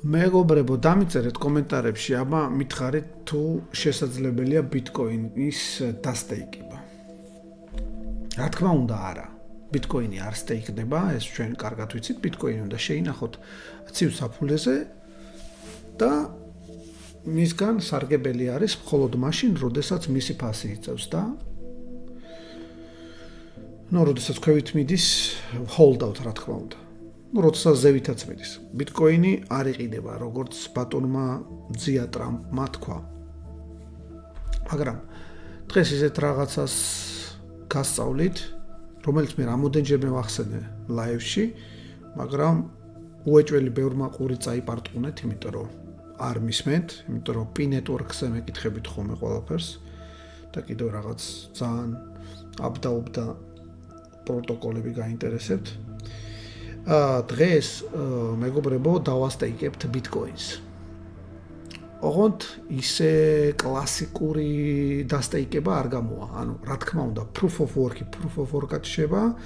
მეგობრებო, დამიწერეთ კომენტარებში, აბა მითხარით თუ შესაძლებელია ბიტკოინის დასტეიკება. რა თქმა უნდა, არა. ბიტკოინი არ სტეიკდება, ეს ჩვენ კარგად ვიცით, ბიტკოინი უნდა შეინახოთ ცივ საფულეზე და მისგან სარგებელი არის მხოლოდ მაშინ, როდესაც მისი ფასი იწევს და როდესაც ქვევით მიდის hold-out, რა თქმა უნდა. როდესაც ზევითაც მიდის. ბიტკოინი არ იყიდება, როგორც ბატონმა ძია ტრამპმა თქვა. მაგრამ დღეს ისეთ რაღაცას გასწავლით, რომელიც მე რამოდენჯერმე ვახსენე ლაივში, მაგრამ უეჭველი ბევრმა ყური წაიპარტყუნეთ, იმიტომ რომ არ მისმენთ, იმიტომ რომ P-network-ზე მეკითხებით ხოლმე ყველაფერს და კიდევ რაღაც ძალიან აბდაუბდა პროტოკოლები გაინტერესებთ. დღეს მეგობრებო დავასტეიკებთ ბიტკოინს. ოღონდ ისე კლასიკური დასტეიკება არ გამოვა. ანუ რა თქმა უნდა, proof of work-ად შეება.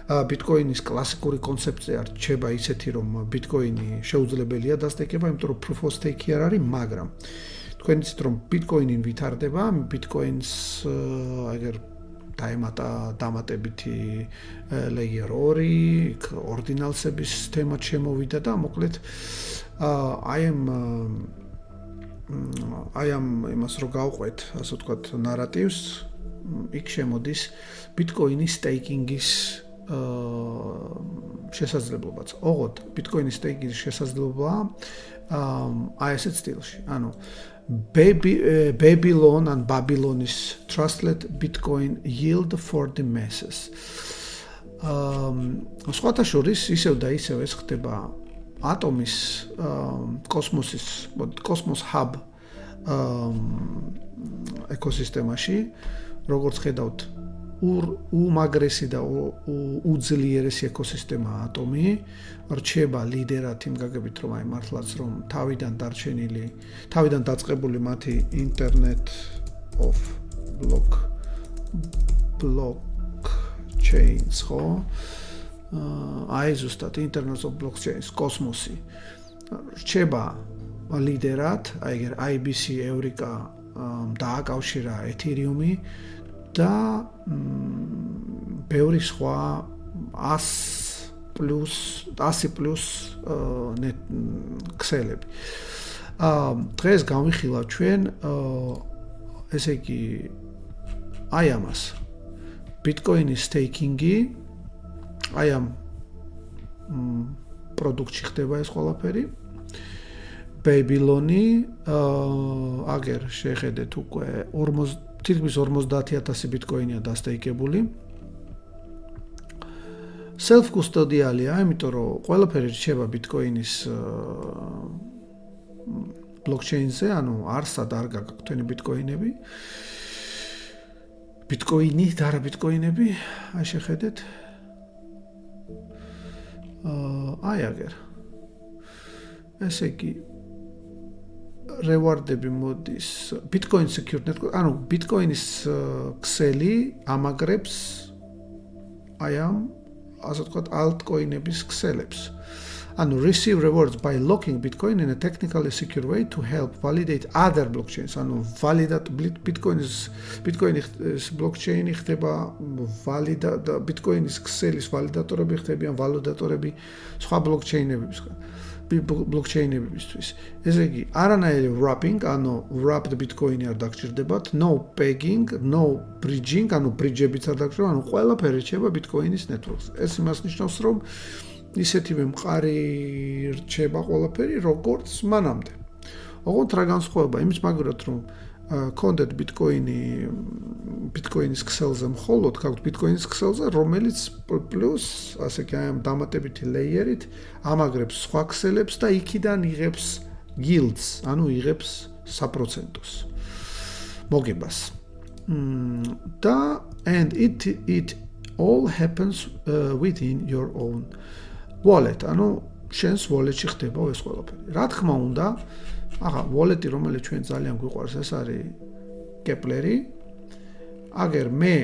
ბიტკოინის კლასიკური კონცეფცია რჩება ისეთი, რომ ბიტკოინი შეუძლებელია დასტეიკება, იმიტომ რომ proof of stake არ არის, მაგრამ თქვენ იცით, რომ ბიტკოინი ვითარდება, ბიტკოინს აგერ დაემატა დამატებითი layer 2, ორდინალსების თემად შემოვიდა და მოკლედ აი ამ იმას რო გავყვეთ, ასე ვთქვათ, ნარატივს, იქ შემოდის ბიტკოინის სტეიკინგის შესაძლებლობაც. ოღონდ ბიტკოინის სტეიკინგის შესაძლებლობა აი ესეთ სტილში. ანუ Babylon and Babylonis trusted Bitcoin yield for the masses. სხვათა შორის ისევ და ისევ ეს ხდება ატომის კოსმოს hub ეკოსისტემაში, როგორც ხედავთ, უმაგრესი და უძლიერესი ეკოსისტემა ატომი, რჩება ლიდერად იმ გაგებით, რომ აი მართლაც რომ თავიდან დაწყებული მათი Internet of blockchains, ხო? აი ზუსტად Internet of blockchains, კოსმოსი. რჩება ლიდერად, აი IBC, Eureka დააკავშირა Ethereum-ი და ბევრი სხვა 100+ ქსელები. დღეს გავიხილავ ჩვენ ესე იგი აი ამას. ბიტკოინის სტეიკინგი აი ამ პროდუქტში ხდება ეს ყველაფერი. Babylon-ი აგერ შეხედეთ უკვე თითქმის 50,000 ბიტკოინია დასტეიკებული. Self-custodialია, იმიტომ რომ ყველაფერი რჩება ბიტკოინის blockchain-ზე, ანუ არსად არ გაქვთ თქვენი ბიტკოინები. ბიტკოინი და არა ბიტკოინები, აი შეხედეთ. აი აგერ. ესე იგი reward-ები მოდის Bitcoin Secure Network, ანუ Bitcoin-ის ქსელი ამაგრებს აი ამ ასე ვთქვათ altcoin-ების ქსელებს. ანუ receive rewards by locking Bitcoin in a technically secure way to help validate other blockchains. ანუ Bitcoin-ის blockchain-ი ხდება Bitcoin-ის ქსელის ვალიდატორები ხდებიან ვალიდატორები სხვა blockchain-ებისთვის. ესე იგი, არანაირი wrapping, ანუ wrapped Bitcoin-ი არ დაგჭირდებათ, no pegging, no bridging, ანუ bridge-ებიც არ დაგჭირდება, ანუ ყველაფერი რჩება Bitcoin-ის network-ზე. ეს იმას ნიშნავს, რომ ისეთივე მყარი რჩება ყველაფერი, როგორც მანამდე. ოღონდ რა განსხვავება იმის მაგალითად, რომ კონდეთ Bitcoin-ის ქსელზე მხოლოდ, გაქვთ Bitcoin-ის ქსელზე, რომელიც პლუს, ასე კი აი ამ დამატებითი layer-ით ამაგრებს სხვა ქსელებს და იქიდან იღებს yields, ანუ იღებს საპროცენტოს მოგებას. და and it all happens within your own wallet, ანუ შენს wallet-ში ხდება ეს ყველაფერი. რა თქმა უნდა, wallet-ი, რომელიც ჩვენ ძალიან გვიყვარს, ეს არის Kepler-ი. აგერ მე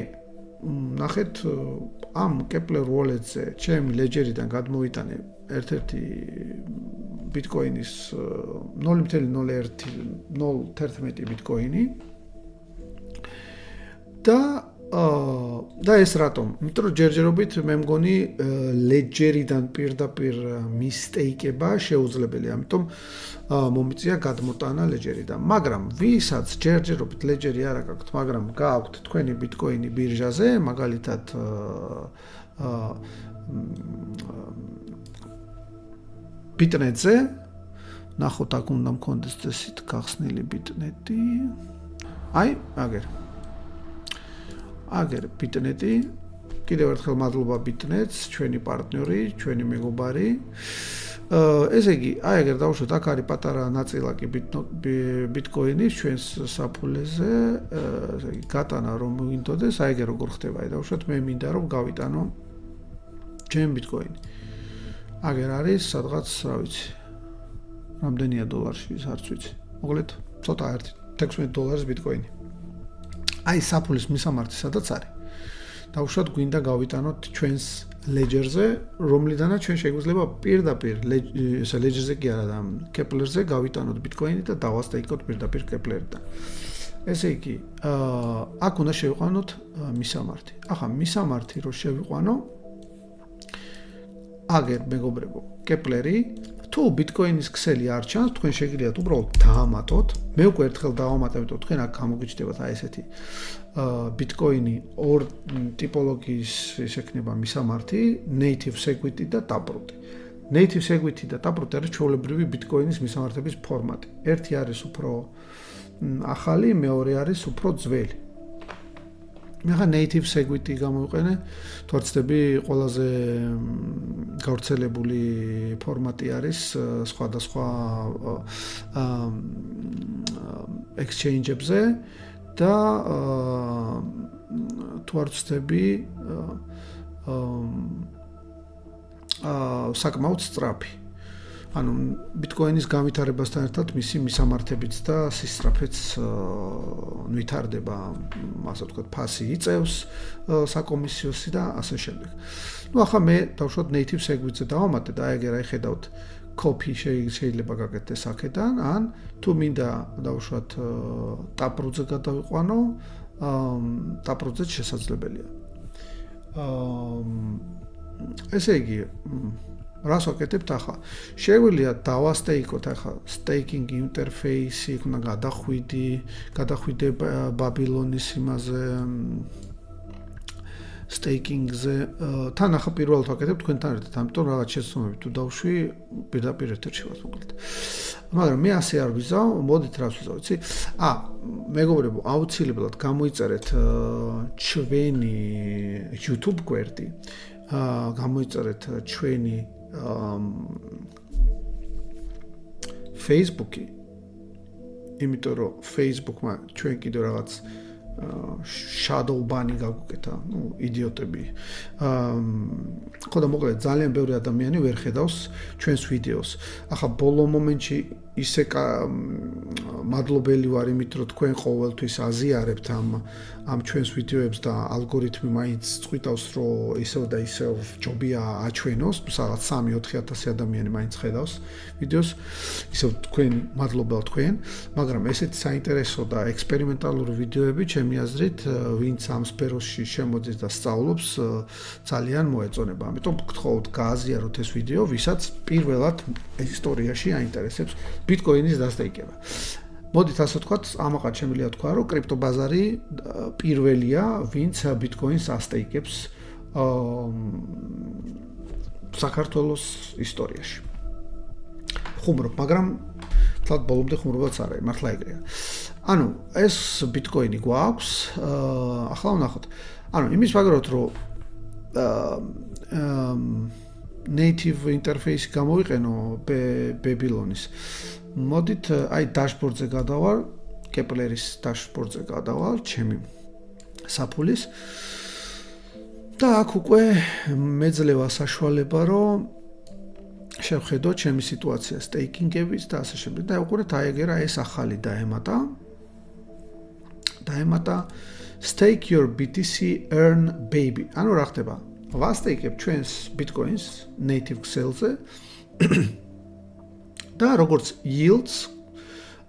ნახეთ ამ Kepler Wallet-ზე ჩემი Ledger-დან გადმოვიტანე ერთ-ერთი Bitcoin-ის 0.01 Bitcoin-ი და ეს რატომ? იმიტომ რომ ჯერჯერობით მე მგონი Ledger-დან პირდაპირ მისტეიკება შეუძლებელია, ამიტომ მომიწია გადმოტანა Ledger-დან. მაგრამ ვისაც ჯერჯერობით Ledger-ი არ აქვს, მაგრამ გააქვთ თქვენი Bitcoin-ი ბირჟაზე, მაგალითად Bitnet-ზე, ნახოთ აქ უნდა მქონდეს წესით გახსნილი Bitnet-ი. აი, აგერ Bitnet-ი, კიდევ ერთხელ მადლობა Bitnet-ს, ჩვენი პარტნიორი, ჩვენი მეგობარი. ესე იგი, აი აგერ დავუშვათ, აქ არის პატარა ნაწილაკი Bitcoin-ის ჩვენს საფულეზე, ესე იგი, გატანა რომ მოგინდოდეს, აი ეგ როგორ ხდება, აი დავუშვათ, მე მინდა რომ გავიტანო ჩემი Bitcoin-ი. აგერ არის სადღაც, რა ვიცი, რამდენია დოლარში, ის არც ვიცი. მოკლედ, ცოტა $16 Bitcoin-ი. აი საფულის მისამართი სადაც არის. დავუშვათ გვინდა გავიტანოთ ჩვენს Ledger-ზე, რომლიდანაც ჩვენ შეგვიძლია პირდაპირ ესე Ledger-ზე კი არა და Kepler-ზე გავიტანოთ Bitcoin-ი და დავასტეიკოთ პირდაპირ Kepler-დან. ესე იგი, აქ უნდა შევიყვანოთ მისამართი. ახლა მისამართი რო შევიყვანო, აგერ მეგობრებო, Kepler-ი თუ Bitcoin-ის ქსელი არ ჩანს, თქვენ შეგიძლიათ უბრალოდ დაამატოთ. მე უკვე ერთხელ დავამატე, იმიტომ თქვენ აქ გამოგიჩნდებათ აი ესეთი Bitcoin-ი ორ ტიპოლოგიის ის ექნება მისამართი, native security და taproot. Native security და taproot არის ჩვეულებრივი Bitcoin-ის მისამართების ფორმატი. ერთი არის უფრო ახალი, მეორე არის უფრო ძველი. მე ხა native security გამოვიყენე, თორცდები ყველაზე გავრცელებული ფორმატი არის სხვადასხვა exchange-ებზე და თუ არ ვცდები საკმაოდ სწრაფი. ანუ Bitcoin-ის განვითარებასთან ერთად მისი მისამართებიც და სისწრაფეც ვითარდება, ასე ვთქვათ, ფასი იწევს საკომისიოსი და ასე შემდეგ. ნუ ახლა მე დავუშვათ native security-ზე დავამატე და აი ეგ აი ხედავთ copy შეიძლება გაკეთდეს აქედან, ან თუ მინდა დავუშვათ taproot-ზე გადავიყვანო, taproot-ზე შესაძლებელია. ესე იგი რას ვაკეთებთ ახლა? შეგვიძლია დავასტეიკოთ ახლა staking interface-ი, უნდა გადახვიდე Babylon-ის იმაზე staking-ზე. თან ახლა პირველად ვაკეთებ თქვენთან ერთად, ამიტომ რაღაც შეცდომები თუ დავშვი, პირდაპირ ეთერში ვარ მოკლედ. მაგრამ მე ასე არ ვიზავ, მოდით რას ვიზავ, იცი? მეგობრებო, აუცილებლად გამოიწერეთ ჩვენი YouTube გვერდი, გამოიწერეთ ჩვენი Facebook-ი, იმიტომ რომ Facebook-მა ჩვენ კიდევ რაღაც shadow ban-ი გაგვიკეთა, იდიოტები. ხო და მოკლედ ძალიან ბევრი ადამიანი ვერ ხედავს ჩვენს ვიდეოს. ახლა ბოლო მომენტში ისე მადლობელი ვარ იმით, რომ თქვენ ყოველთვის აზიარებთ ამ ჩვენს ვიდეოებს და ალგორითმი მაინც წვითავს, რომ ისევ და ისევ ჯობია აჩვენოს, სადაც 3-4 ადამიანი მაინც ხედავს ვიდეოს. ისევ თქვენ მადლობა თქვენ, მაგრამ ესეთი საინტერესო და ექსპერიმენტალური ვიდეოები ჩემი აზრით, ვინც ამ სფეროში შემოდის და სწავლობს, ძალიან მოეწონება. ამიტომ გთხოვთ გააზიაროთ ეს ვიდეო, ვისაც პირველად ისტორიაში აინტერესებს Bitcoin-ის დასტეიკება. მოდით ასე ვთქვათ, ამაყად შემიძლია თქვა, რომ კრიპტობაზარი პირველია, ვინც Bitcoin-ს ასტეიკებს საქართველოს ისტორიაში. ხუმრობ, მაგრამ თლად ბოლომდე ხუმრობაც არ არის, მართლა ეგრეა. ანუ ეს Bitcoin-ი გვაქვს, ახლა ვნახოთ. ანუ იმის მაგალითად, რომ native interface გამოვიყენო Babylon-ის. მოდით აი dashboard-ზე გადავალ, Kepler-ის dashboard-ზე გადავალ, ჩემი საფულის. და აქ უკვე მეძლევა საშუალება, რომ შევხედო ჩემი სიტუაცია staking-ების და ასე შემდეგ. და უყურეთ, აი ეგერა ეს ახალი დაემატა stake your BTC earn baby. ანუ რა ხდება? ვასტეიკებ ჩვენს bitcoins native xel-ზე და როგორც yields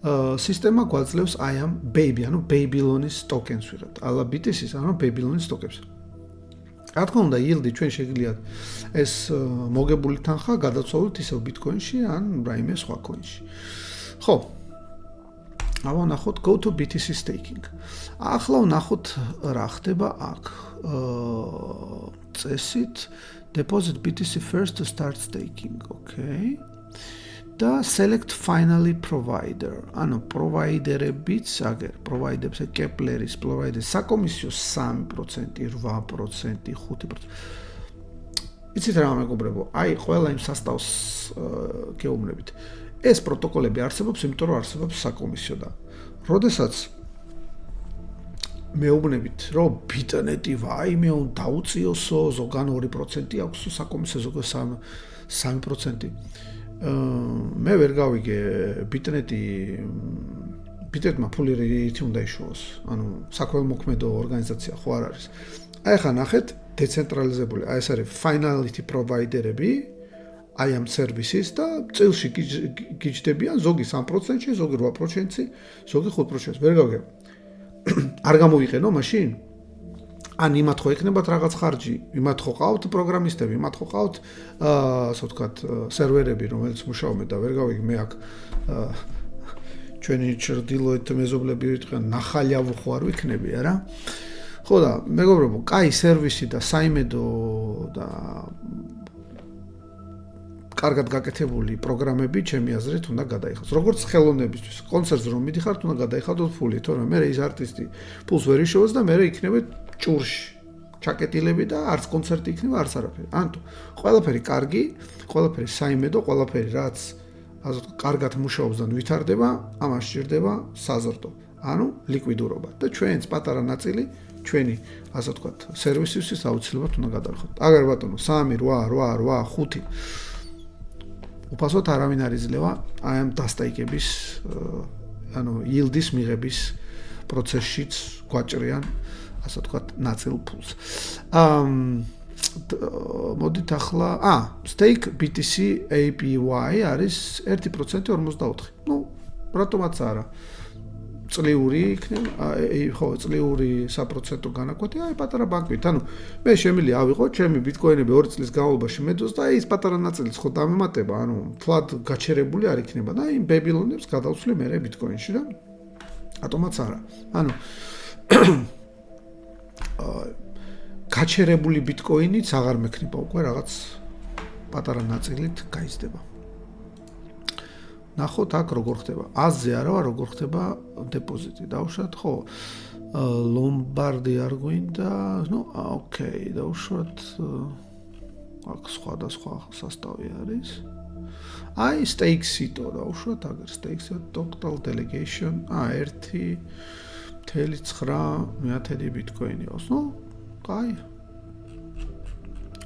სისტემა გვაძლევს აი ამ baby, ანუ Babylon-ის tokens ვიღებთ. ალა BTC-ს, ანუ Babylon-ის tokens. რა თქმა უნდა, yield-ი ჩვენ შეგიძლიათ ეს მოგებული თანხა გადაცვალოთ ისევ bitcoin-ში ან რაიმე სხვა coin-ში. ხო. ავა ნახოთ go to BTC staking. ახლა ვნახოთ რა ხდება აქ. წესით deposit BTC first to start staking. Okay. და select finally provider. ანუ პროვაიდერებიც აგერ პროვაიდებს Kepler-ის პროვაიდერი საკომისიო 3%, 8%, 5%. იცით რა მეგობრებო, აი ყველა იმ სასტავს გეუბნებით. ეს პროტოკოლები არსებობს, იმიტომ რომ არსებობს საკომისიო და როდესაც მეუბნებით, რომ ბიტნეტი ვაიმე უნდა დაუწიოსო, ზოგან 2% აქვს საკომისიო, ზოგან 3%. მე ვერ გავიგე ბიტნეტმა ფული რითი უნდა იშოვოს. ანუ საქველმოქმედო ორგანიზაცია ხო არ არის. აი ხა ნახეთ, დეცენტრალიზებული, აი ეს არის finality provider-ები, აი ამ სერვისის და წელში გიჯდებიან ზოგი 3%-ში, ზოგი 8%-ში, ზოგი 5%-ში. ვერ გავიგე. არ გამოვიყენო მაშინ? ან იმათ ხო ეკნებათ რაღაც ხარჯი, იმათ ხო ყავთ პროგრამისტები, იმათ ხო ყავთ ასე ვთქვათ სერვერები, რომელიც მუშაობენ და ვერ გავიგე მე აქ ჩვენი ჩრდილოეთ მეზობლები ვიტყვიან ნახალявო ხო არ ვიქნები არა? ხო და მეგობრებო, კაი სერვისი და საიმედო და კარგად გაკეთებული პროგრამები ჩემი აზრით უნდა გადაიხადოს. როგორც ხელოვნებისთვის, კონცერტზე რომ მიდიხართ, უნდა გადაიხადოთ ფული, თორემ მე ის არტისტი ფულს ვერ იშოვოს და მე იქნება ჭურში ჩაკეტილები და არც კონცერტი იქნება, არც არაფერი. ანუ ყველაფერი კარგი, ყველაფერი საიმედო, ყველაფერი რაც ასე კარგად მუშაობს და ვითარდება, ამას სჭირდება საზრდო. ანუ ლიკვიდურობა და ჩვენს პატარა ნაწილი ჩვენი ასე ვთქვათ სერვისისთვის აუცილებლად უნდა გადავიხადოთ. აგერ ბატონო 3, 8, 8, 8, 5 უფასოდ არავინ არ იძლევა აი ამ დასტაიკების ანუ yield-ის მიღების პროცესშიც გვაჭრიან ასე ვთქვათ ნაწილ ფულს. მოდით ახლა stake BTC APY არის 1% 44. ნუ რატომაც არა. წლიური იქნება, ხო, წლიური 3% განაკვეთი, აი პატარა ბანკით. ანუ მე შემიძლია ავიღო ჩემი ბიტკოინები 2 წლის განმავლობაში მედოს და ის პატარა ნაწილიც ხო დამემატება, ანუ თლად გაჩერებული არ იქნება და იმ Babylon-ებს გადავცვლი მე ბიტკოინში და ატომაც არა. ანუ გაჩერებული ბიტკოინიც აღარ მექნება უკვე რაღაც პატარა ნაწილით გაიზრდება. ნახოთ აქ როგორ ხდება. აზზე არა როგორ ხდება დეპოზიტი. დავუშვათ ხო ლომბარდი არ გვინდა, ნუ ოკეი, დავუშვათ აქ სხვადასხვა სასტავი არის. აი stake-იტო დავუშვათ აგერ stake-ი total delegation 1.9 ბიტკოინი აქვს. ნუ კაი.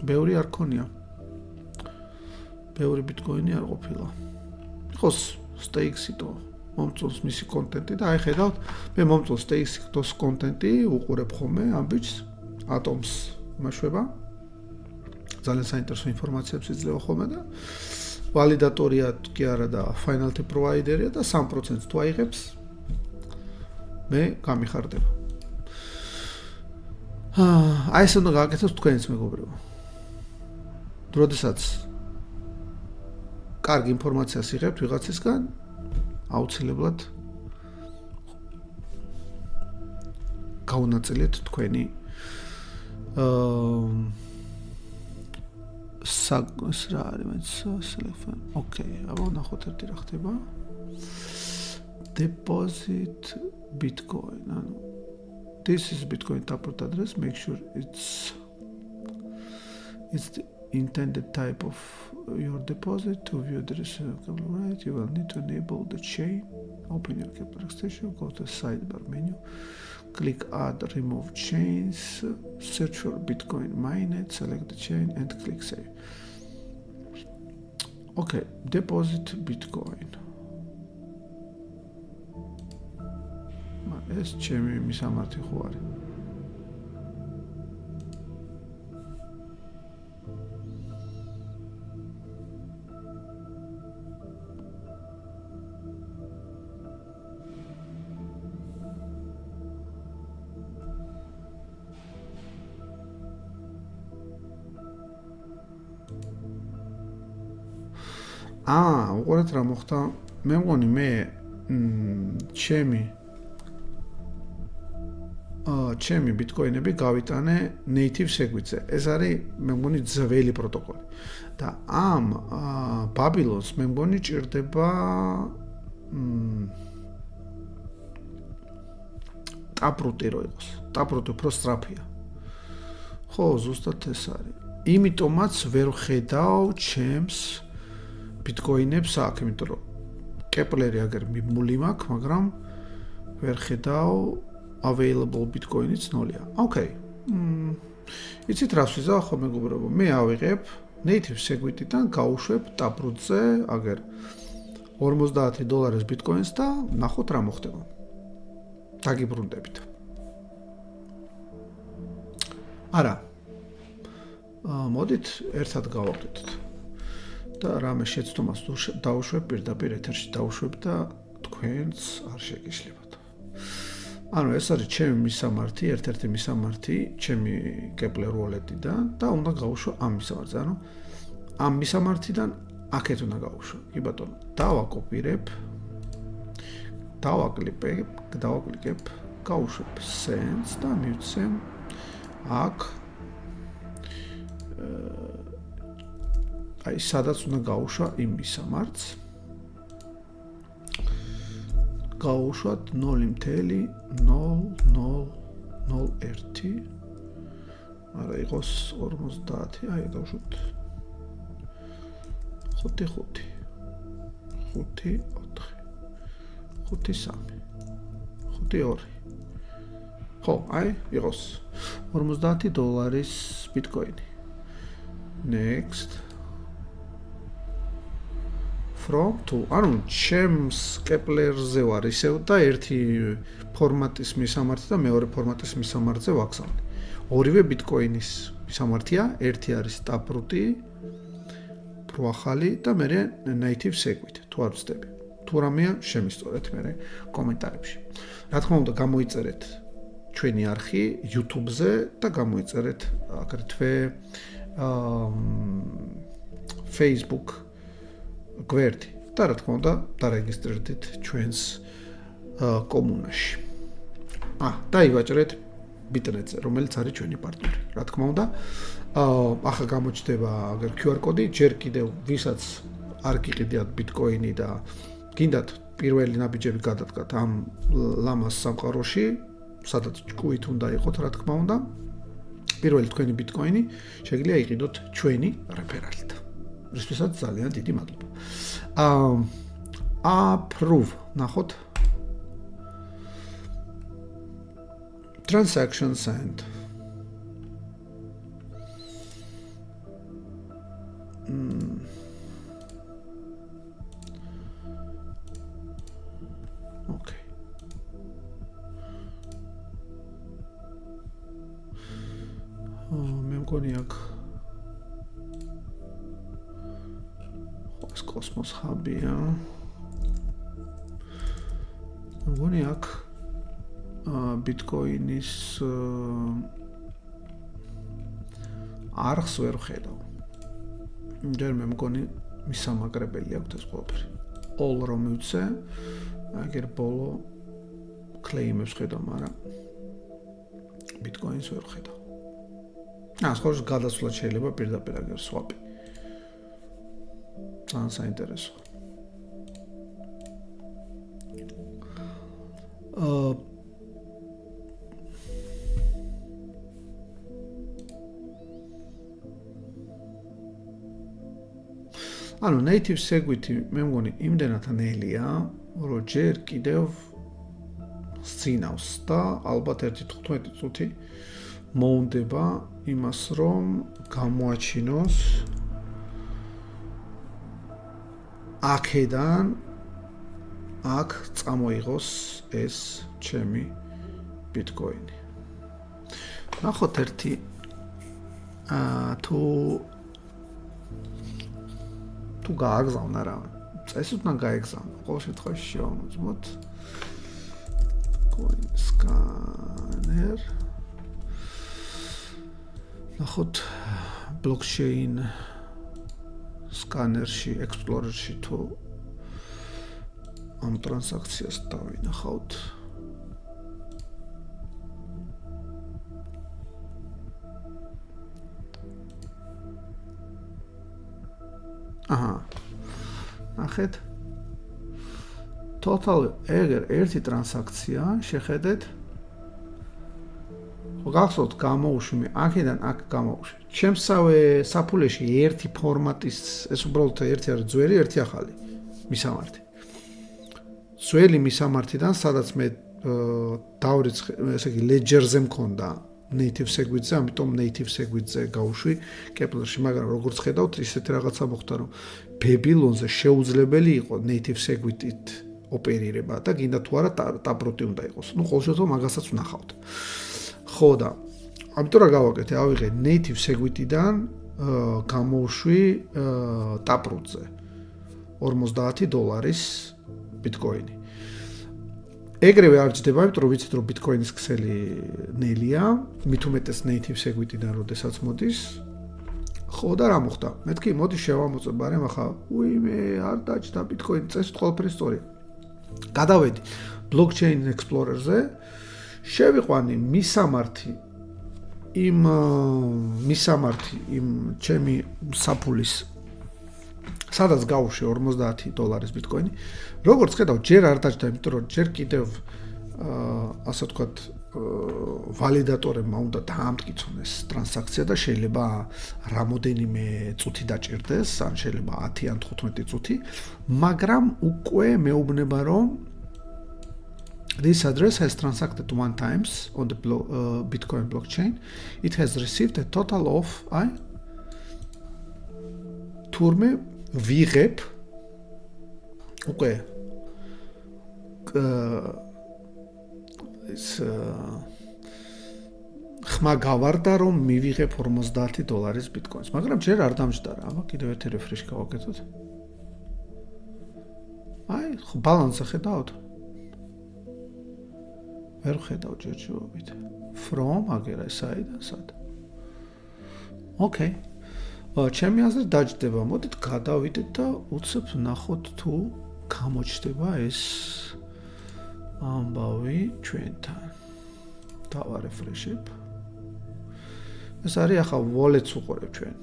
ბევრი არ ქონია. ბევრი ბიტკოინი არ ყოფილა. ხოს stake-იტო მომწონს მისი კონტენტი და აი ხედავთ მე მომწონს stake-იტოს კონტენტი უყურებ ხოლმე ამ ბიჭს ატომს მაშვება ძალიან საინტერესო ინფორმაციებს იძლევა ხოლმე და ვალიდატორია კი არა და finality provider-ია და 3% თუ აიღებს მე გამიხარდება. აი ეს უნდა გააკეთოს თქვენს მეგობრებო. როდესაც კარგი ინფორმაციას იღებთ ვიღაცისგან, აუცილებლად გაუნაწილეთ თქვენი ეს რა არის select. ოკეი, აბა ნახოთ ერთი რა ხდება. Deposit Bitcoin. ანუ this is Bitcoin support address. Make sure it's the intended type of your deposit. To view the receivable right, you will need to enable the chain. Open your Kepler extension, go to the sidebar menu, click add remove chains, search for Bitcoin mainnet, select the chain and click save. Okay, deposit Bitcoin. ეს ჩემი მისამართი ხო არის. უყურეთ რა მოხდა. მე მგონი მე ჩემი ბიტკოინები გავიტანე native segwit-ზე. ეს არის მე მგონი ძველი პროტოკოლი. და ამ Babylon-ს მე მგონი ჭირდება ტაპრუტი რო იყოს. ტაპრუტი უფრო სწრაფია. ხო, ზუსტად ეს არის. იმიტომაც ვერ ხედავ ჩემს ბიტკოინებს აქ, იმიტომ რომ კეპლერი აგერ მიმული მაქვს, მაგრამ ვერ ხედავ available ბიტკოინიც 0-ია. ოკეი. იცით რა ვსიზავ ხო მეგობრებო? მე ავიღებ native segwit-დან გავუშვებ ტაპრუტზე, აგერ $50 ბიტკოინს და ნახოთ რა მოხდება. დაგიბრუნდებით. არა. მოდით ერთად გავაკეთოთ. და რამე შეცდომას დავუშვებ პირდაპირ ეთერში დავუშვებ და თქვენც არ შეგიშლებათ. ანუ ეს არის ჩემი მისამართი, ერთ-ერთი მისამართი, ჩემი Kepler wallet-დან და უნდა გავუშვო ამ მისამართზე. ანუ ამ მისამართიდან აქეთ უნდა გავუშვო. კი ბატონო, დავაკოპირებ, დავაკლიკებ, გავუშვებ sends და მივცემ აქ აი სადაც უნდა გავუშვა იმ მისამართს. გავუშვათ 0.0001. არა იყოს 50, აი დავუშვათ 5 5 ხო, აი იყოს $50 ბიტკოინი. Next from to ანუ ჩემს Kepler-ზე ვარ ისევ და ერთი ფორმატის მისამართი და მეორე ფორმატის მისამართზე ვაგზავნე. ორივე ბიტკოინის მისამართია, ერთი არის ტაპრუტი, პროახალი და მე native segwit. თუ არ ვცდები. თუ რამეა შემისწორეთ მე კომენტარებში. რა თქმა უნდა, გამოიწერეთ ჩვენი არხი YouTube-ზე და გამოიწერეთ აგრეთვე Facebook გვერდი და რა თქმა უნდა დარეგისტრირდით ჩვენს კომუნაში. დაივაჭრეთ Bitnet-ზე, რომელიც არის ჩვენი პარტნიორი. რა თქმა უნდა, ახლა გამოჩნდება აგერ QR კოდი, ჯერ კიდევ ვისაც არ გიყიდიათ ბიტკოინი და გინდათ პირველი ნაბიჯები გადადგათ ამ ლამას სამყაროში, სადაც ჭკუით უნდა იყოთ, რა თქმა უნდა. პირველი თქვენი ბიტკოინი შეგიძლია იყიდოთ ჩვენი რეფერალით. რისთვისაც ძალიან დიდი მადლობა. Approve ნახოთ. Transaction send. Okay. მე მგონი აქ ეს კოსმოს ჰაბია. მე მგონი აქ ბიტკოინის არხს ვერ ხედავ. ჯერ მე მგონი მისამაგრებელი აქვს ეს ყველაფერი. all რომ მივცე, აგერ ბოლო claim-ებს ხედავ, მაგრამ ბიტკოინს ვერ ხედავ. სხოლოდ გადასვლად შეიძლება პირდაპირ აგერ swap-ი. ძალიან საინტერესო. ანუ native segwit-ი მე მგონი იმდენად ნელია, რომ ჯერ კიდევ სცინავს და ალბათ 1-15 წუთი მოუნდება იმას, რომ გამოაჩინოს აქედან აქ წამოიღოს ეს ჩემი ბიტკოინი. ნახოთ ერთი თუ გააგზავნა რა. წესით უნდა გაეგზავნა. ყოველ შემთხვევაში შევამოწმოთ coin scanner. ნახოთ blockchain სკანერში, ექსპლორერში თუ ამ ტრანზაქციას დავინახავთ. აჰა. ნახეთ. total ეგერ ერთი ტრანზაქცია შეხედეთ. გახსოვთ გამოუშვი მე აქედან აქ გამოუშვი. ჩემსავე საფულეში ერთი ფორმატის ეს უბრალოდ ერთი არის ძველი, ერთი ახალი მისამართი. ძველი მისამართიდან სადაც მე დავრიცხე, ესე იგი ledger-ზე მქონდა native segwit-ზე, ამიტომ native segwit-ზე გავუშვი Kepler-ში, მაგრამ როგორც ხედავთ, ისეთი რაღაცა მოხდა, რომ Babylon-ზე შეუძლებელი იყო native segwit-ით ოპერირება და გინდა თუ არა ტაპროტი უნდა იყოს. ნუ ყოველ შემთხვევაში მაგასაც ვნახავთ. ხო და ამიტომ რა გავაკეთე, ავიღე native segwit-იდან გამოვშვი ტაპროტზე $50 ბიტკოინი. ეგრევე არ ჯდება, იმიტომ რომ ვიცით რომ ბიტკოინის ქსელი ნელია, მით უმეტეს native segwit-იდან როდესაც მოდის. ხო და რა მოხდა? მეთქი, მოდი შევამოწმებ, მაგრამ ახლა უიმე არ დაჭდა ბიტკოინი, წესით ყველაფერი სწორია. გადავედი blockchain explorer-ზე, შევიყვანი მისამართი იმ ჩემი საფულის სადაც გავუშვი $50 ბიტკოინი. როგორც ხედავ, ჯერ არ დაჭდა, იმიტომ რომ ჯერ კიდევ ასე ვთქვათ, ვალიდატორებმა უნდა დაამტკიცონ ეს ტრანზაქცია და შეიძლება რამოდენიმე წუთი დაჭირდეს, ან შეიძლება 10 ან 15 წუთი, მაგრამ უკვე მეუბნება რომ this address has transacted one times on the Bitcoin blockchain. It has received a total of თურმე ვიღებ უკვე ეს ხმა გავარდა რომ მივიღებ $50 ბიტკოინს, მაგრამ ჯერ არ დამჯდა რა. აბა კიდევ ერთი რეფრეშ გავაკეთოთ. ხო ბალანსი ხედავთ? ვერ ხედავ ჯერჯერობით. From აგერა საიდან სად? Okay. ჩემი აზრით დაჯდება. მოდით გადავიდეთ და უცებ ნახოთ თუ გამოჩნდება ეს ამბავი ჩვენთან. დავარეფრეშებ. ეს არის ახლა wallet-ს უყურებ ჩვენ.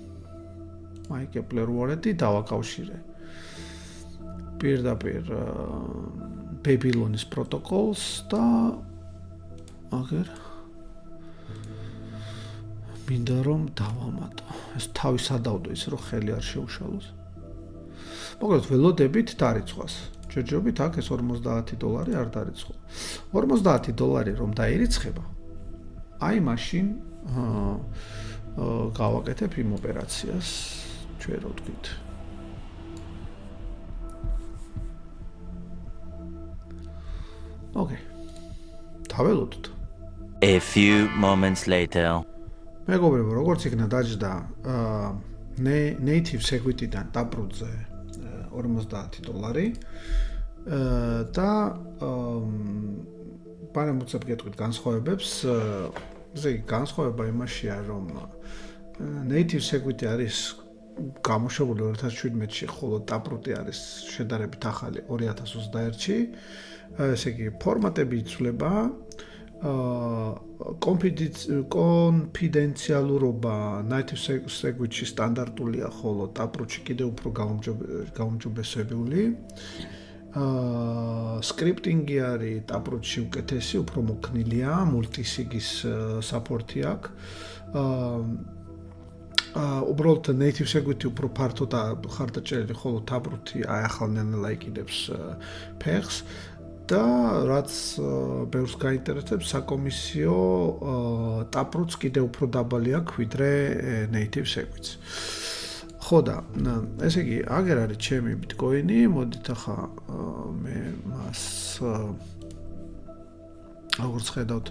Kepler wallet-ი დავაკავშირე. პირდაპირ Babylon-ის პროტოკოლს და აგერ მინდა რომ დავამატო. ეს თავი სადავდო ის რომ ხელი არ შეუშალოს. მოკლედ ველოდებით დარიცხვას. ჯერჯერობით აქ ეს $50 არ დარიცხვა. $50 რომ დაირიცხება, აი მაშინ გავაკეთებ იმ ოპერაციას, ჩვენ რო ვთქვით. Okay. დაველოდოთ. A few moments later. მეგობრებო, როგორც იქნა დაჯდა native segwit-იდან ტაპრუტზე $50 და პარამუცებ გეტყვით განსხვავებებს. ესე იგი განსხვავება იმაშია, რომ native segwit-ი არის გამოშვებული 2017-ში, ხოლო ტაპრუტი არის შედარებით ახალი 2021-ში. ესე იგი ფორმატები იცვლება, კონფიდენციალურობა native segwit-ში სტანდარტულია, ხოლო ტაპრუტში კიდევ უფრო გაუმჯობესებული. სკრიპტინგი არის ტაპრუტში უკეთესი, უფრო მოქნილია, multisig-ის support-ი აქვს. უბრალოდ native segwit-ი უფრო ფართო და ხარდაჭერილი, ხოლო ტაპრუტი ახალნაირად აიკიდებს ფეხს. და რაც ბევრს გაინტერესებს, საკომისიო ტაპრუტს კიდევ უფრო დაბალი აქვს ვიდრე native segwit-ს. ხო და ესე იგი, აგერ არის ჩემი ბიტკოინი, მოდით ახლა მე მას როგორც ხედავთ,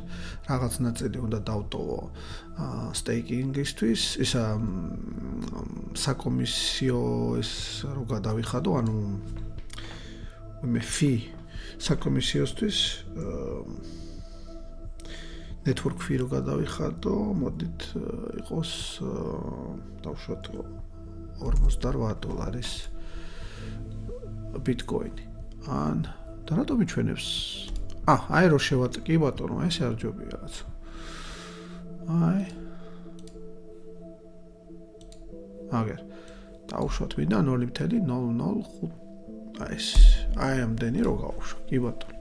რაღაც ნაწილი უნდა დავტოვო სტეიკინგისთვის, ისა საკომისიო ეს რო გადავიხადო, ანუ მე fee საკომისიოსთვის network fee რო გადავიხადო, მოდით იყოს დავშვათ $48 ბიტკოინი. ან და რატომ მიჩვენებს? აი რო შევაწ კი ბატონო, ეს არ ჯობია რაღაცა. აი აგერ დავუშვათ მინდა 0.005 აი ამდენი რო გავუშვა კი ბატონო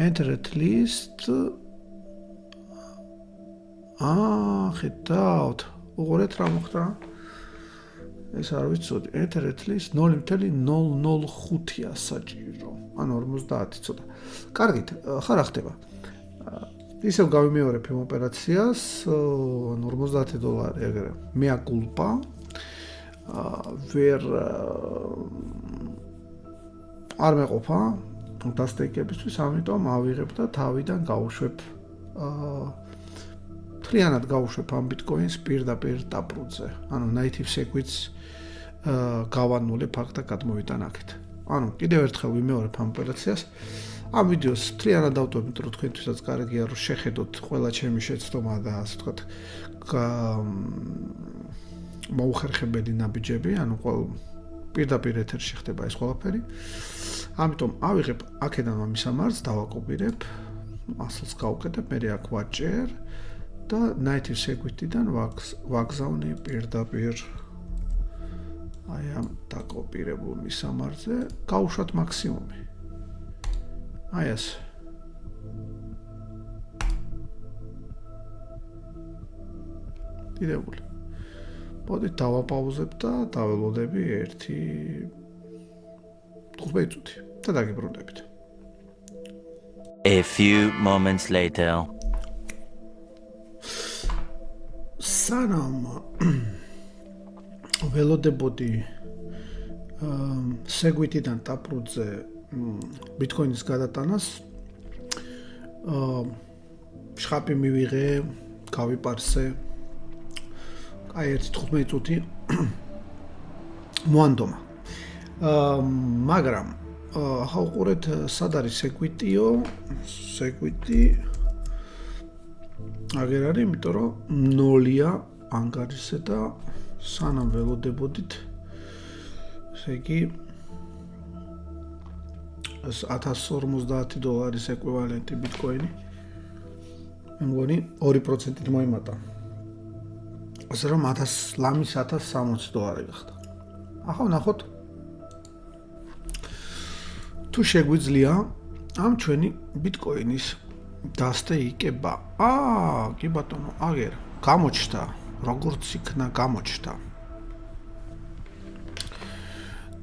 enter at least ხედავთ უყურეთ რა მოხდა ეს არ ვიცოდი enter at least 0.005-ია საჭირო ან 50 ცოტა კარგით ხარ ახდება ისევ გავიმეორებ იმ ოპერაციას $50 ეგრე mea culpa ვერ არ მეყოფა დასტეიკებისთვის ამიტომ ავიღებ და თავიდან გავუშვებ მთლიანად გავუშვებ ამ ბიტკოინს პირდაპირ დაპრუძზე ანუ native secrets გავანულებ აქ და გადმოვიტან აქეთ ანუ კიდევ ერთხელ ვიმეორებ ამ ოპერაციას ამ ვიდეოს მთლიანად დავტოვებთ რომ თქვენთვისაც კარგია რომ შეხედოთ ყველა ჩემი შეცდომა და ასე ვთქვათ მოუხერხებელი ნაბიჯები, ანუ პირდაპირ ეთერში ხდება ეს ყველაფერი. ამიტომ ავიღებ აქედან ამ მისამართს, დავაკოპირებ, ასლს გავუკეთებ, მე აქ ვაჭერ და native security-დან ვაგზავნე პირდაპირ აი ამ დაკოპირებულ მისამართზე, გავუშვათ მაქსიმუმი. აი ეს დიდებული მოდით დავაპაუზებ და დაველოდები 1 წუთი და დაგიბრუნდებით. A few moments later. სანამ ველოდებოდი სეგვიტიდან ტაპრუძზე ბიტკოინის გადატანას შხაპი მივიღე, გავიპარსე აი 15 წუთი მოანდომა. მაგრამ ახლა უყურეთ სად არის სეკვიტიო? სეკვიტი აგერ არის, იმიტომ რომ 0-ია ანგარიშზე და სანამ ველოდებოდით ესე იგი $1050 ეკვივალენტი ბიტკოინი მე მგონი 2%-ით მოიმატა. ასე რომ ლამის $1060 გახდა. ახლა ვნახოთ თუ შეგვიძლია ამ ჩვენი ბიტკოინის დასტეიკება. კი ბატონო, აგერ გამოჩნდა, როგორც იქნა გამოჩნდა.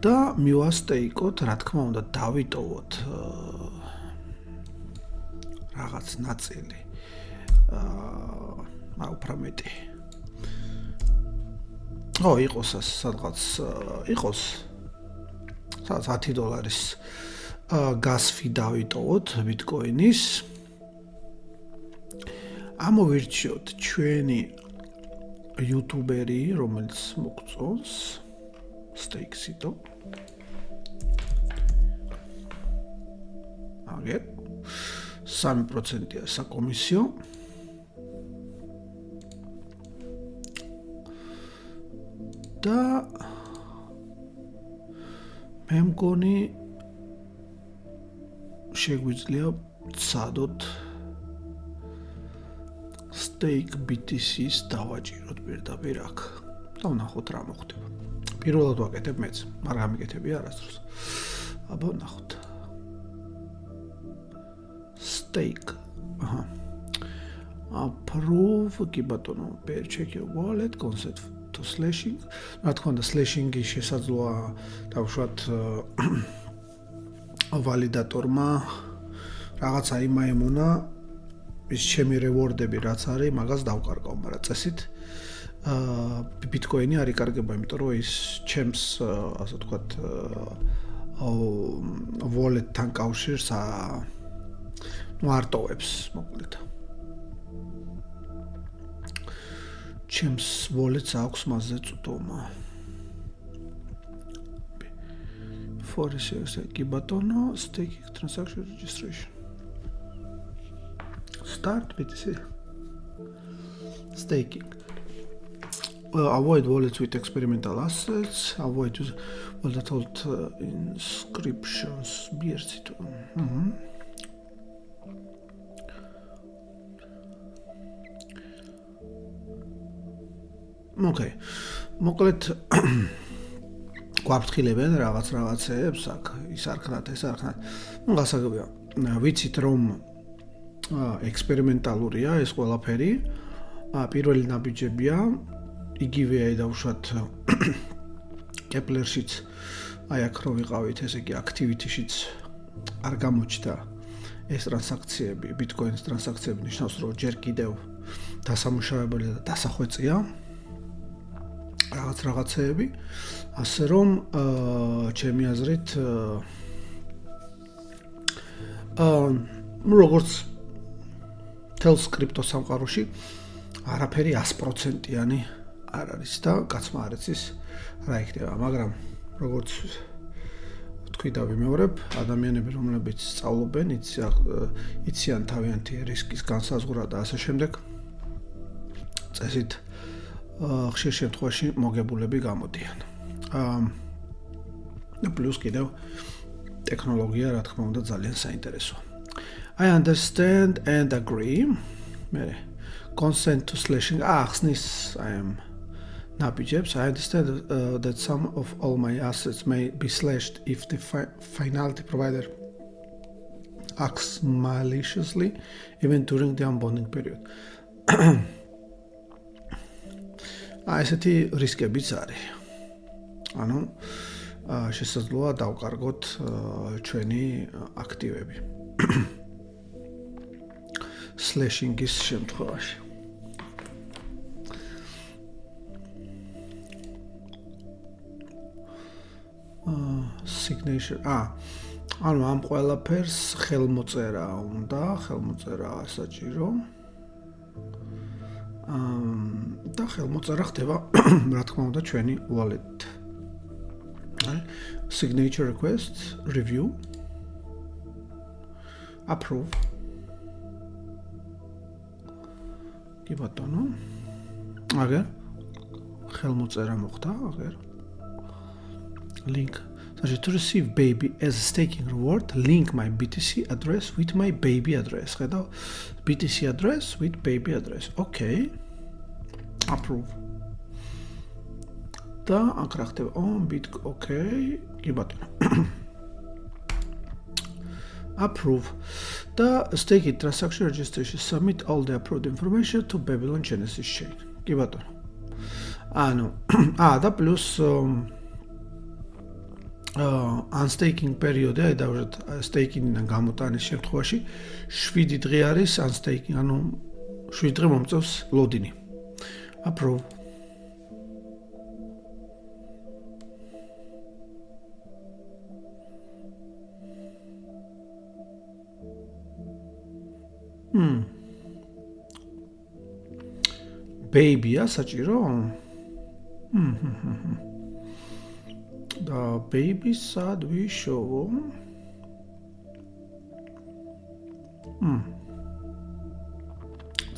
და მივასტეიკოთ, რა თქმა უნდა, დავიტოვოთ რაღაც ნაწილი. უფრო მეტი. იყოს სადღაც იყოს სადღაც $10 გასვი დავიტოვოთ ბიტკოინის. ამოვირჩიოთ ჩვენი იუთუბერი, რომელიც მოგწონს სტეიქსიტო. აგერ 3%-ია საკომისიო. და მე მგონი შეგვიძლია ვცადოთ stake BTC-ს დავაჭიროთ პირდაპირ აქ და ვნახოთ რა მოხდება. პირველად ვაკეთებ მეც, მაგრამ გამიკეთებია არასდროს. აბა ვნახოთ. Stake. Approve კი ბატონო, check your wallet consent to slashing. რა თქმა უნდა, slashing-ი შესაძლოა დავუშვათ ვალიდატორმა რაღაცა იმაემონა ის ჩემი reward-ები რაც არის, მაგას დავკარგავ, მაგრამ წესით ბიტკოინი არ იკარგება, იმიტომ რომ ის ჩემს ასე ვთქვათ wallet-თან კავშირს არ ტოვებს, მოკლედ. ჩემს wallet-ს აქვს მასზე წვდომა. For research კი ბატონო, staking transaction registration. Start BTC. Staking. avoid wallets with experimental assets, avoid volatile inscriptions. Okay. მოკლედ გვაფრთხილებენ რაღაცეებს აქ ის არქნათ. ნუ გასაგებია. ვიცით რომ ექსპერიმენტალურია ეს ყველაფერი. პირველი ნაბიჯებია. იგივეა დავუშვათ კეპლერშიც აი აქ რო ვიყავით, ესე იგი activity-შიც არ გამოჩნდა ეს ტრანზაქციები, Bitcoin-ის ტრანზაქციები ნიშნავს რომ ჯერ კიდევ დასამუშავებელი და დასახვეწია რაღაცეები, ასე რომ ჩემი აზრით როგორც თელს კრიპტო სამყაროში არაფერი 100%-იანი არ არის და კაცმა არ იცის რა იქნება, მაგრამ როგორც თქვი და ვიმეორებ, ადამიანები რომლებიც სწავლობენ, იციან თავიანთი რისკის განსაზღვრა და ასე შემდეგ, წესით ხშირ შემთხვევაში მოგებულები გამოდიან. და პლუს კიდევ ტექნოლოგია რა თქმა უნდა ძალიან საინტერესოა. I understand and agree. მე consent to slashing ახსნის I am nabijebs. I understand that some of all my assets may be slashed if the finality provider acts maliciously even during the unbonding period. ესეთი რისკებიც არის. ანუ შესაძლოა დავკარგოთ ჩვენი აქტივები. slashing-ის შემთხვევაში. signature. ანუ ამ ყველაფერს ხელმოწერა საჭირო. და ხელმოწერა ხდება რა თქმა უნდა ჩვენი wallet. Signature request, review, approve. კი ბატონო. აგერ ხელმოწერა მოხდა, აგერ. Link. To receive baby as a staking reward, link my BTC address with my baby address. ხედავ BTC address with baby address. Okay. Approve. და აქ რა ხდება? Okay. კი ბატონო. Approve. The staking transaction registration submit all the approved information to Babylon Genesis chain. კი ბატონო. ანუ და plus unstaking period აი დავუშვათ staking-დან გამოტანის შემთხვევაში 7 დღე არის unstaking, ანუ 7 დღე მომწევს loading-ი. Approve. Baby-ა საჭირო? და baby სად ვიშოვო?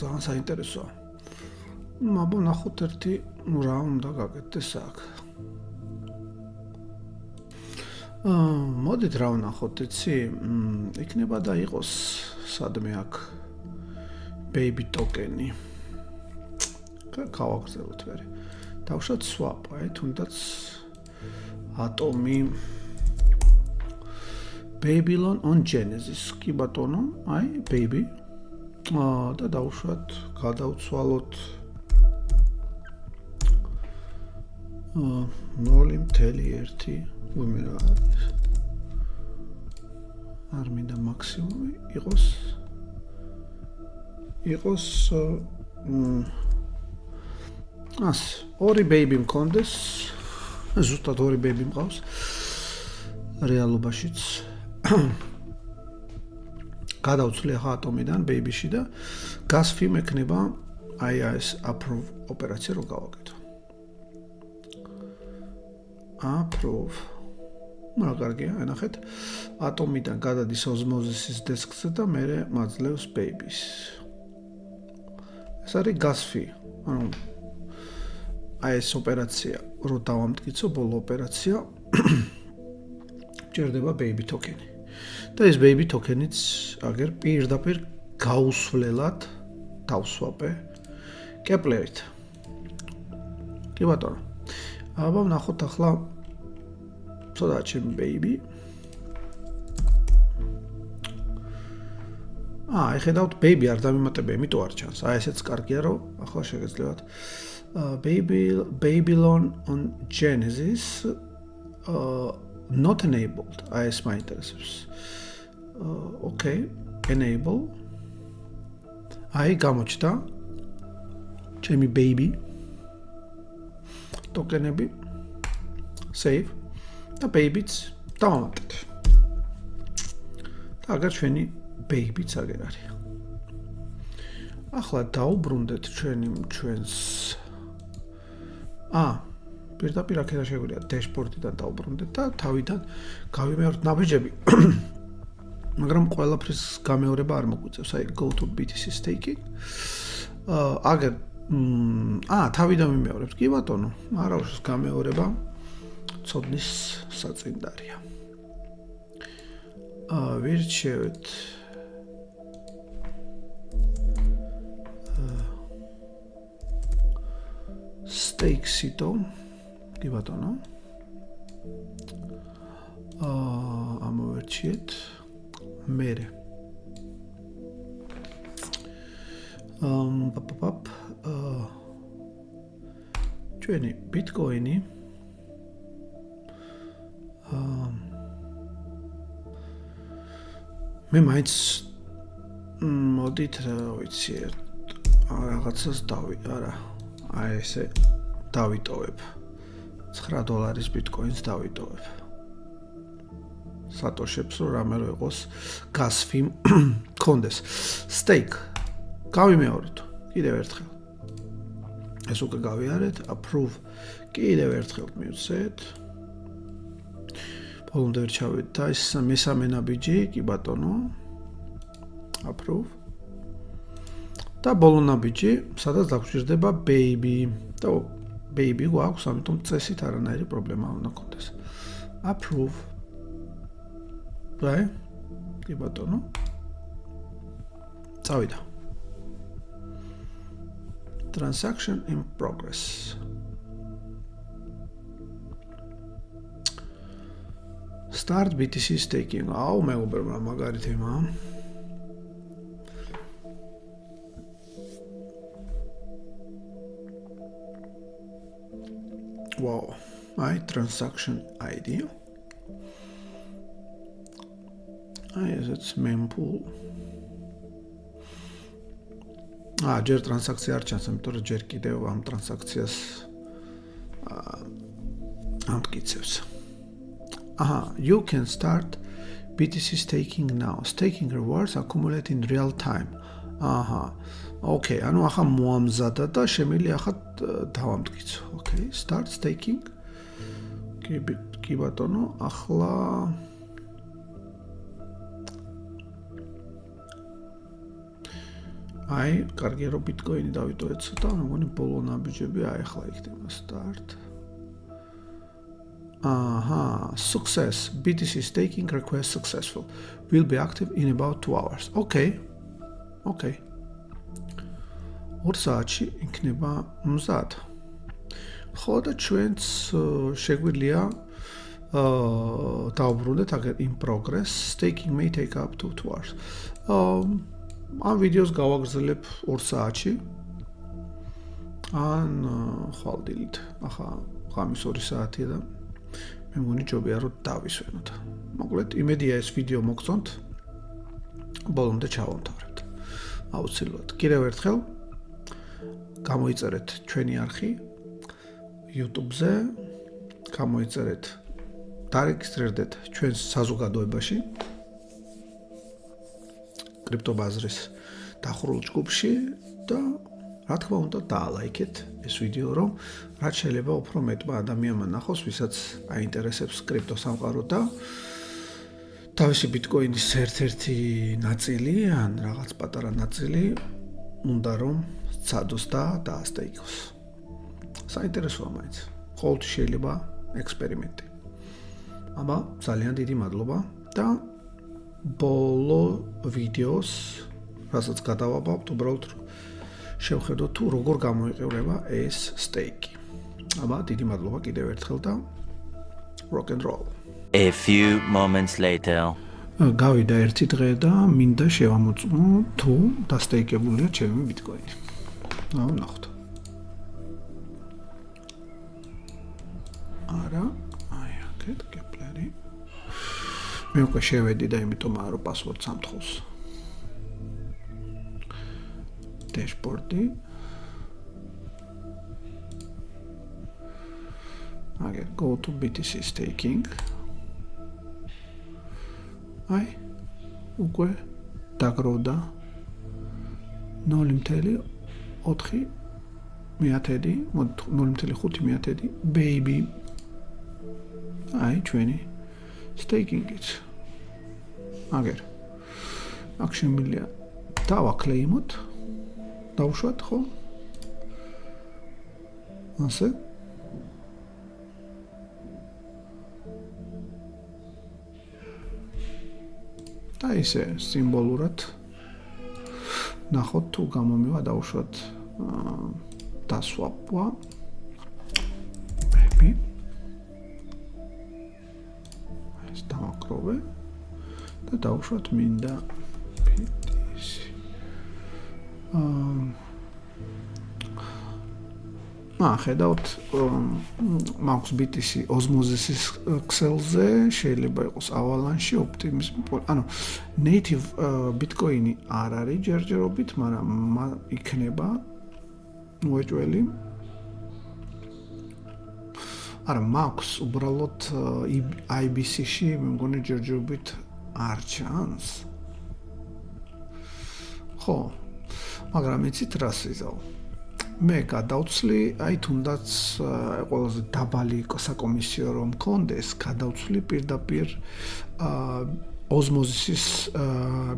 ძალიან საინტერესოა. მაბო ნახოთ ერთი რა უნდა გაკეთდეს აქ. მოდით რა ვნახოთ, იცი? იქნება და იყოს სადმე აქ baby token-ი. გავაგრძელოთ ვერე. დავუშვათ swap, აი თუნდაც ატომი Babylon on Genesis. კი ბატონო, აი baby. და დავუშვათ, გადავცვალოთ 0.1 ვიმე რა არის. არ მინდა მაქსიმუმი იყოს ორი baby მქონდეს. ზუსტად ორი baby მყავს რეალობაშიც. გადავცვლი ახლა ატომიდან baby-ში და გასვი მექნება აი ეს approve ოპერაცია რო გავაკეთო. Approve. მაგარგია, ნახეთ. ატომიდან გადადის osmosis-ის დისკზე და მე აი ეს ოპერაცია რო დავამტკიცო, ბოლო ოპერაცია ჭირდება baby token-ი. და ეს baby token-იც აგერ პირდაპირ გაუსვლელად დავსვაპე Kepler-ით. კი ბატონო. აბა ვნახოთ ახლა ცოტა ჩემი baby. ხედავთ baby არ დამიმატებია, იმიტომ არ ჩანს. ესეც კარგია, რომ ახლა შეგეძლებათ Babylon on Genesis not enabled. ეს მაინტერესებს. Okay, enable. გამოჩნდა ჩემი baby token-ები save და baby-ც დავამატეთ. და აგერ ჩვენი baby-ც აგერ არის. ახლა დაუბრუნდეთ ჩვენს პირდაპირ აქედან შეგვიძლია dashboard-დან დაუბრუნდეთ და თავიდან გავიმეორებთ ნაბიჯები. მაგრამ ყველაფრის გამეორება არ მოგვიწევს. Go to BTC staking. აგერ თავიდან ვიმეორებთ. კი ბატონო, არა უშავს გამეორება ცოდნის საწინდარია. ვირჩევთ Stake-ито. კი ბატონო. ამოვერჩიეთ. მერე. ჩვენი Bitcoin-ი მე მაინც მოდით რა ვიცი რაღაცას ესე დავიტოვებ. $9 Bitcoin-ს დავიტოვებ. სატოშებს რომ რამე რო იყოს გასვი კონდეს. Stake გავიმეორეთ კიდევ ერთხელ. ეს უკვე გავიარეთ, approve კიდევ ერთხელ მივცეთ. ბოლომდე ვერ ჩავედი და ეს მესამე ნაბიჯი, კი ბატონო. approve. და ბოლო ნაბიჯი, სადაც დაგვჭირდება baby. და baby გვაქვს, ამიტომ წესით არანაირი პრობლემა არ უნდა გქონდეს. approve. კი ბატონო. წავიდა. Transaction in progress. Start BTC staking. მეგობრებო, მაგარი თემაა. Wow. My transaction ID. It's mempool. ჯერ ტრანზაქცია არ ჩანს, იმიტომ რომ ჯერ კიდევ ამ ტრანზაქციას ამტკიცებს. You can start BTC staking now. Staking rewards accumulate in real time. Okay, ანუ ახლა მოამზადა და შემიძლია ახლა დავამტკიცო. Okay, start staking. კი ბატონო, ახლა კარგია რომ Bitcoin-ი დავიტოვეთ ცოტა, მეგონი ბოლო ნაბიჯები ახლა იქნება start. Success. BTC staking request successful. Will be active in about 2 hours. Okay. 2 საათში იქნება მზად. ხო და ჩვენც შეგვიძლია დავუბრუნდეთ აგერ in progress. Staking may take up to 2 hours. ამ ვიდეოს გავაგრძელებ 2 საათში. ან ხვალდილით. ახლა ღამის 2 საათია და მე მგონი ჯობია რომ დავისვენოთ. მოკლედ, იმედია ეს ვიდეო მოგწონთ. ბოლომდე ჩავამთავრებთ. აუცილებლად. კიდევ ერთხელ გამოიწერეთ ჩვენი არხი YouTube-ზე, გამოიწერეთ, დარეგისტრირდეთ ჩვენს საზოგადოებაში. კრიპტობაზრის დახურულ ჯგუფში და რა თქმა უნდა დაალაიქეთ ეს ვიდეო, რომ რაც შეიძლება უფრო მეტმა ადამიანმა ნახოს, ვისაც აინტერესებს კრიპტო სამყარო და თავისი Bitcoin-ის ერთ-ერთი ნაწილი ან რაღაც პატარა ნაწილი უნდა რომ სცადოს და დაასტეიქოს. საინტერესოა მაინც. ყოველთვის შეიძლება ექსპერიმენტი. აბა, ძალიან დიდი მადლობა და ბოლო ვიდეოს, რასაც გადავაბავთ, უბრალოდ შევხედოთ თუ როგორ გამოიყურება ეს სტეიკი. აბა, დიდი მადლობა კიდევ ერთხელ და rock and roll. A few moments later. გავიდა ერთი დღე და მინდა შევამოწმო თუ დასტეიკებულია ჩემი ბიტკოინი. ნახოთ. არა, აი აქეთ კეპლერი. მე უკვე შევედი და იმიტომ რომ პასვორდს ამთხოვს. დაშბორდი. აგერ go to BTC staking. აი უკვე დაგროვდა 0.5 baby აი ჩვენი staking-იც აგერ აქ შემიძლია დავაკლეიმოთ დავუშვათ ხო ასე და ისე სიმბოლურად ნახოთ თუ გამომივა დავუშვათ დასვაპვა baby ეს დავაკროვე და დავუშვათ მინდა BTC ხედავთ მაქვს BTC ოსმოზისის ქსელზე შეიძლება იყოს avalanche optimism ანუ native bitcoin-ი არ არის ჯერჯერობით მაგრამ იქნება უეჭველი არა მაქვს უბრალოდ IBC-ში მე მგონი ჯერჯერობით არ ჩანს ხო მაგრამ იცით რას ვიზავ მე გადავცლი, აი თუნდაც ყველაზე დაბალი საკომისიო რომ მქონდეს, გადავცლი პირდაპირ ოსმოზისის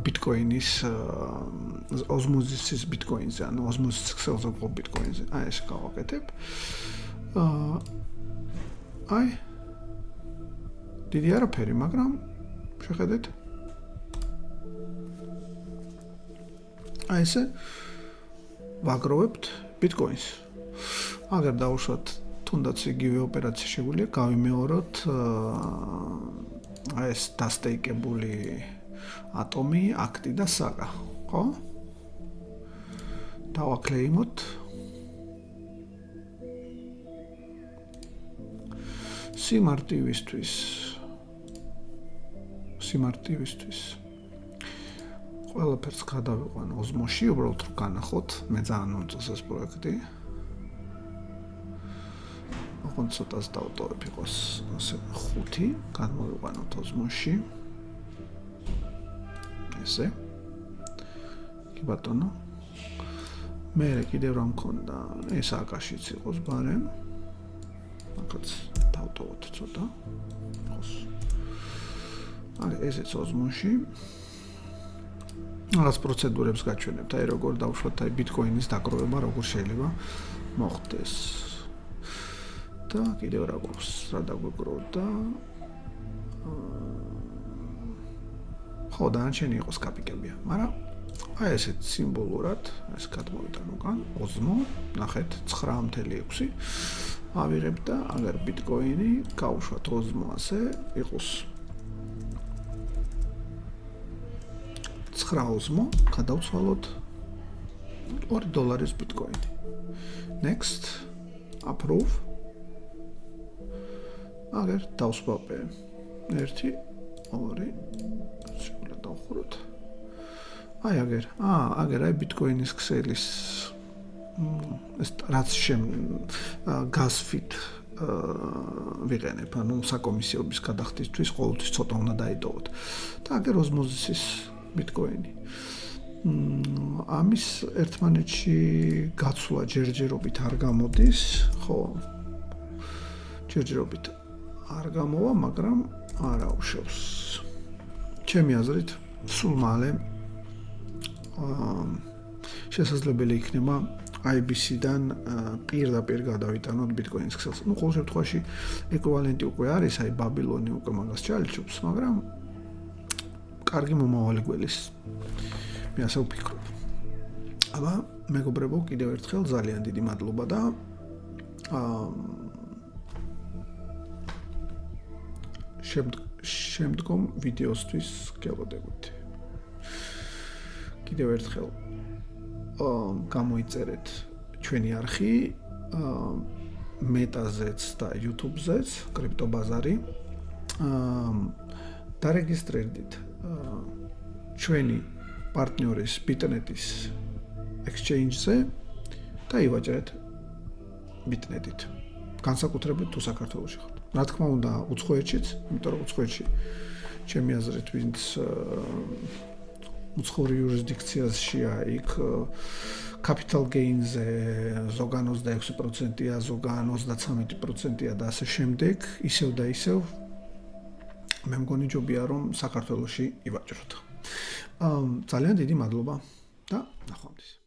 ბიტკოინის ოსმოზისის ბიტკოინზე, ანუ ოსმოზისის ქსელზე ყო ბიტკოინზე. აი ეს გავაკეთებ. აი დიდი არაფერი, მაგრამ შეხედეთ. აი ესე ვაგროვებთ ბიტკოინს. აგერ დავუშვათ თუნდაც იგივე ოპერაცია შეგვიძლია გავიმეოროთ ეს დასტეიკებული ატომი, აქტი და საგა, ხო? დავაკლეიმოთ. სიმარტივისთვის ყველაფერს გადავიყვან ოსმოში, უბრალოდ რომ განახოთ, მე ძალიან მომწონს ეს პროექტი. ოღონდ ცოტას დავტოვებ იყოს ასე 5, გადმოვიყვანოთ ოსმოში. ესე. კი ბატონო. მე კიდევ რა მქონდა, ეს აკაშიც იყოს ბარემ. აქაც დავტოვოთ ცოტა. ხოს. აი ესეც ოსმოში. რაღაც პროცედურებს გაჩვენებთ, აი როგორ დავუშვათ აი ბიტკოინის დაგროვება, როგორ შეიძლება მოხდეს. და კიდევ რა გვაქვს, რა დაგვიგროვდა. ხო, დანარჩენი იყოს კაპიკებია, მაგრამ აი ესეთ სიმბოლურად, ეს გადმოვიდა უკან, ოზმო, ნახეთ 9.6 ავიღებ და აგერ ბიტკოინი გავუშვათ ოზმო ასე იყოს. 9 ოზმო გადავცვალოთ $2 ბიტკოინი. Next, approve. აგერ დავსვაპე 1 2 შეიძლება დავხუროთ. აი აგერ აი ბიტკოინის ქსელის ეს რაც გასფით ვიყენებ, ანუ საკომისიობის გადახდისთვის ყოველთვის ცოტა უნდა დაიტოვოთ. და აგერ ოსმოზისის ბიტკოინი. ამის ერთმანეთში გაცვლა ჯერჯერობით არ გამოდის, ხო? ჯერჯერობით არ გამოვა, მაგრამ არ აუშავს. ჩემი აზრით, სულ მალე შესაძლებელი იქნება IBC-დან პირდაპირ გადავიტანოთ Bitcoin-ის ქსელს. Ну, ყოველ შემთხვევაში ეკვივალენტი უკვე არის, აი ბაბილონი უკვე მაგას ჩალიჩობს, მაგრამ კარგი მომავალი გველის. მე ასე ვფიქრობ. აბა, მეგობრებო, კიდევ ერთხელ ძალიან დიდი მადლობა და შემდგომ ვიდეოსთვის გელოდებოდით. კიდევ ერთხელ გამოიწერეთ ჩვენი არხი მეტაზეც და YouTube-ზეც კრიპტობაზარი. დარეგისტრირდით ჩვენი პარტნიორის Bitnet-ის exchange-ზე და ივაჭრეთ Bitnet-ით. განსაკუთრებით თუ საქართველოში ხართ. რა თქმა უნდა, უცხოეთშიც, იმიტომ რომ უცხოეთში ჩემი აზრით, ვინც უცხოური იურისდიქციაშია, იქ capital gains-ზე ზოგან 26%-ია, ზოგან 33%-ია და ასე შემდეგ, ისევ და ისევ მე მგონი ჯობია რომ საქართველოში ივაჭროთ. ძალიან დიდი მადლობა და ნახვამდის.